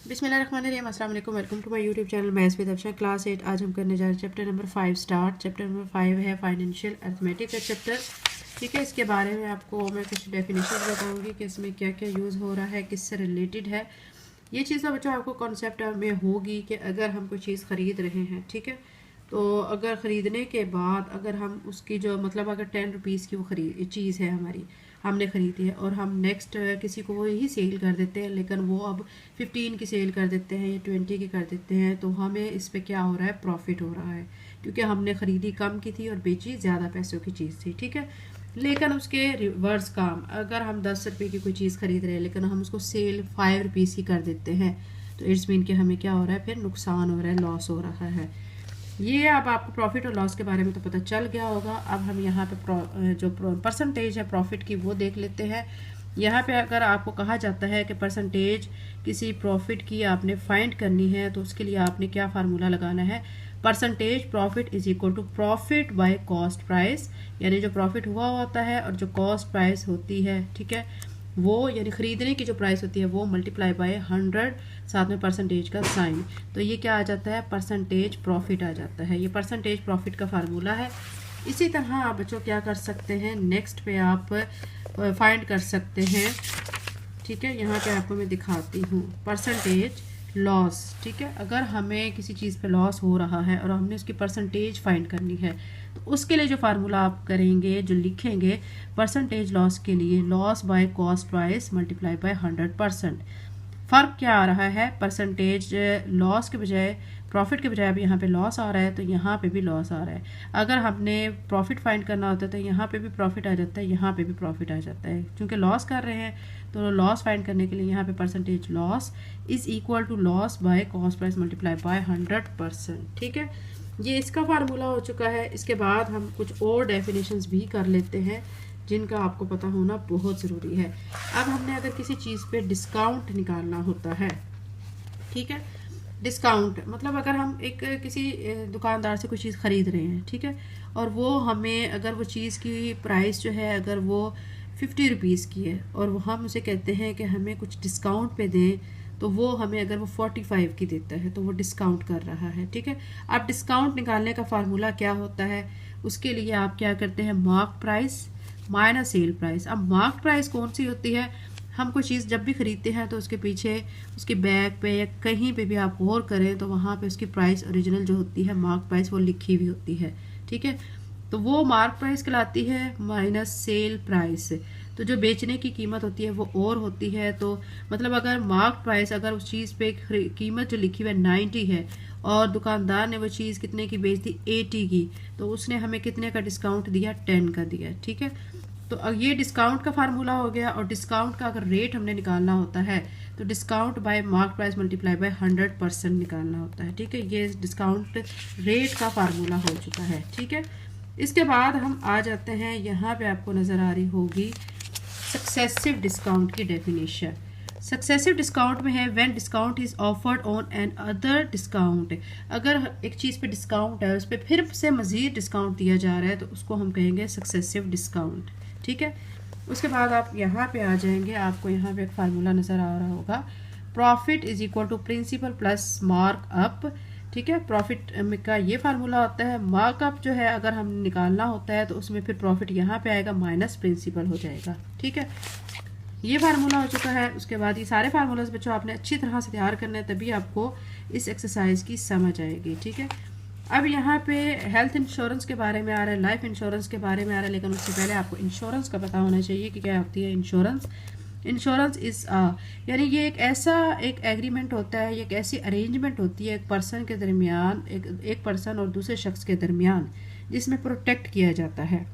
बिस्मिल्लाहिर्रहमानिर्रहीम। अस्सलाम वालेकुम। Welcome to my YouTube channel maths with Afsha class 8। आज हम करने जा रहे हैं chapter number 5 start. Chapter number 5 है फाइनेंशियल अर्थमेटिक का चैप्टर। ठीक है, इसके बारे में आपको मैं कुछ डेफिनेशन बताऊंगी कि इसमें क्या क्या यूज़ हो रहा है, किससे रिलेटेड है। ये चीज़ बच्चों आपको कॉन्सेप्ट में होगी कि अगर हम कोई चीज़ ख़रीद रहे हैं, ठीक है, तो अगर ख़रीदने के बाद अगर हम उसकी जो मतलब अगर 10 रुपीज़ की वो चीज़ है हमारी, हमने ख़रीदी है और हम नेक्स्ट किसी को वही सेल कर देते हैं, लेकिन वो अब 15 की सेल कर देते हैं या 20 की कर देते हैं, तो हमें इस पे क्या हो रहा है, प्रॉफिट हो रहा है, क्योंकि हमने ख़रीदी कम की थी और बेची ज़्यादा पैसों की चीज़ थी। ठीक है, लेकिन उसके रिवर्स काम, अगर हम 10 रुपये की कोई चीज़ ख़रीद रहे हैं लेकिन हम उसको सेल 5 रुपीज़ की कर देते हैं, तो इट्स मीन कि हमें क्या हो रहा है, फिर नुकसान हो रहा है, लॉस हो रहा है। ये अब आपको प्रॉफिट और लॉस के बारे में तो पता चल गया होगा। अब हम यहाँ पे जो परसेंटेज है प्रॉफिट की वो देख लेते हैं। यहाँ पे अगर आपको कहा जाता है कि परसेंटेज किसी प्रॉफिट की आपने फाइंड करनी है, तो उसके लिए आपने क्या फार्मूला लगाना है, percentage profit is equal to profit by cost price, यानी जो प्रॉफिट हुआ होता है और जो कॉस्ट प्राइस होती है, ठीक है, वो यानी ख़रीदने की जो प्राइस होती है वो मल्टीप्लाई बाय 100, साथ में परसेंटेज का साइन, तो ये क्या आ जाता है, परसेंटेज प्रॉफिट आ जाता है। ये परसेंटेज प्रॉफिट का फार्मूला है। इसी तरह आप बच्चों क्या कर सकते हैं, नेक्स्ट पे आप फाइंड कर सकते हैं। ठीक है, यहाँ पे आपको मैं दिखाती हूँ परसेंटेज लॉस। ठीक है, अगर हमें किसी चीज़ पे लॉस हो रहा है और हमने उसकी परसेंटेज फाइंड करनी है, तो उसके लिए जो फार्मूला आप करेंगे, जो लिखेंगे परसेंटेज लॉस के लिए, loss by cost price multiply by 100%। फ़र्क क्या आ रहा है, परसेंटेज लॉस के बजाय, प्रॉफिट के बजाय अब यहाँ पे लॉस आ रहा है, तो यहाँ पे भी लॉस आ रहा है। अगर हमने प्रॉफिट फाइंड करना होता है तो यहाँ पे भी प्रॉफिट आ जाता है, यहाँ पे भी प्रॉफिट आ जाता है। क्योंकि लॉस कर रहे हैं तो लॉस फाइंड करने के लिए यहाँ पे percentage loss is equal to loss by cost price multiply by 100%। ठीक है, ये इसका फार्मूला हो चुका है। इसके बाद हम कुछ और डेफिनेशंस भी कर लेते हैं जिनका आपको पता होना बहुत ज़रूरी है। अब हमने अगर किसी चीज़ पे डिस्काउंट निकालना होता है, ठीक है, डिस्काउंट मतलब अगर हम एक किसी दुकानदार से कोई चीज़ ख़रीद रहे हैं, ठीक है, और वो हमें अगर वो चीज़ की प्राइस जो है अगर वो 50 रुपीज़ की है और वो हम उसे कहते हैं कि हमें कुछ डिस्काउंट पे दें, तो वो हमें अगर वो 45 की देता है तो वो डिस्काउंट कर रहा है। ठीक है, अब डिस्काउंट निकालने का फार्मूला क्या होता है, उसके लिए आप क्या करते हैं, mark price minus sale price. अब मार्क प्राइस कौन सी होती है, हम कोई चीज़ जब भी ख़रीदते हैं तो उसके पीछे उसके बैग पे या कहीं पे भी आप गौर करें तो वहाँ पे उसकी प्राइस ओरिजिनल जो होती है, मार्क प्राइस, वो लिखी हुई होती है। ठीक है, तो वो मार्क प्राइस कहलाती है माइनस सेल प्राइस। तो जो बेचने की कीमत होती है वो और होती है, तो मतलब अगर मार्क प्राइस, अगर उस चीज़ पे कीमत जो लिखी हुई है 90 है और दुकानदार ने वो चीज़ कितने की बेच दी, 80 की, तो उसने हमें कितने का डिस्काउंट दिया, 10 का दिया। ठीक है, तो ये डिस्काउंट का फार्मूला हो गया। और डिस्काउंट का अगर रेट हमने निकालना होता है तो discount bye mark price multiply by 100% निकालना होता है। ठीक है, ये डिस्काउंट रेट का फार्मूला हो चुका है। ठीक है, इसके बाद हम आ जाते हैं, यहाँ पे आपको नज़र आ रही होगी सक्सेसिव डिस्काउंट की डेफिनेशन। सक्सेसिव डिस्काउंट में है when discount is offered on an other discount. अगर एक चीज़ पे डिस्काउंट है, उस पर फिर से मज़ीद डिस्काउंट दिया जा रहा है, तो उसको हम कहेंगे सक्सेसिव डिस्काउंट। ठीक है, उसके बाद आप यहाँ पे आ जाएंगे, आपको यहाँ पे एक फार्मूला नज़र आ रहा होगा, profit is equal to principal plus mark up. ठीक है, प्रॉफिट का ये फार्मूला होता है। मार्कअप जो है अगर हम निकालना होता है तो उसमें फिर प्रॉफिट यहाँ पे आएगा, माइनस प्रिंसिपल हो जाएगा। ठीक है, ये फार्मूला हो चुका है। उसके बाद ये सारे फार्मूलाज बच्चों आपने अच्छी तरह से तैयार करना है, तभी आपको इस एक्सरसाइज की समझ आएगी। ठीक है, अब यहाँ पे हेल्थ इंश्योरेंस के बारे में आ रहा है, लाइफ इंश्योरेंस के बारे में आ रहा है, लेकिन उससे पहले आपको इंश्योरेंस का पता होना चाहिए कि क्या होती है इंश्योरेंस। इंश्योरेंस इज़ यानी ये एक ऐसा एक एग्रीमेंट होता है, ये एक ऐसी अरेंजमेंट होती है एक पर्सन के दरमियान, एक पर्सन और दूसरे शख्स के दरमियान, जिसमें प्रोटेक्ट किया जाता है।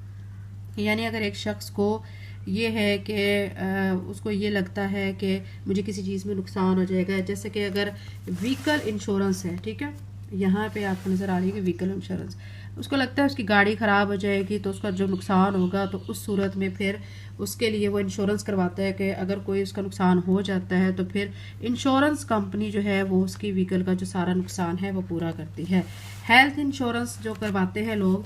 यानी अगर एक शख्स को ये है कि उसको ये लगता है कि मुझे किसी चीज़ में नुकसान हो जाएगा, जैसे कि अगर व्हीकल इंश्योरेंस है, ठीक है, यहाँ पे आपको नज़र आ रही है कि व्हीकल इंश्योरेंस, उसको लगता है उसकी गाड़ी ख़राब हो जाएगी तो उसका जो नुकसान होगा, तो उस सूरत में फिर उसके लिए वो इंश्योरेंस करवाता है कि अगर कोई उसका नुकसान हो जाता है तो फिर इंश्योरेंस कंपनी जो है वो उसकी व्हीकल का जो सारा नुकसान है वो पूरा करती है। हेल्थ इंश्योरेंस जो करवाते हैं लोग,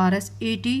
Rs80.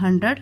100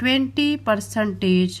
20%.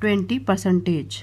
20%.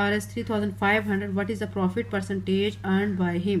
RS3500 what is the profit percentage earned by him.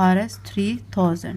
RS3000.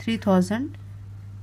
3000.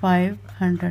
500.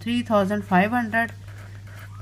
3500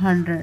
100.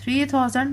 3000،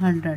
100.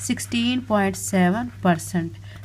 16.7%.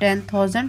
10,000،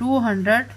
200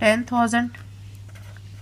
10,000.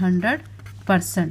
100%.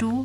2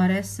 RS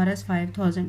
RS 5,000.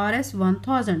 RS 1,000,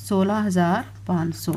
16,500.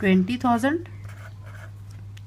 20,000.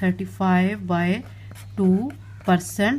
35/2%.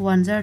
1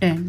10.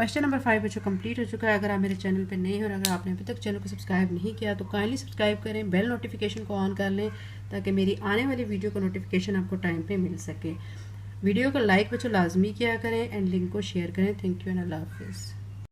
Question number 5 बच्चों कंप्लीट हो चुका है. अगर आप मेरे चैनल पे नए हो और अगर आपने अभी तक चैनल को सब्सक्राइब नहीं किया तो काइंडली सब्सक्राइब करें, बेल नोटिफिकेशन को ऑन कर लें ताकि मेरी आने वाली वीडियो का नोटिफिकेशन आपको टाइम पे मिल सके. वीडियो को लाइक बच्चों लाजमी किया करें एंड लिंक को शेयर करें. थैंक यू एंड अल्लाह हाफिज़.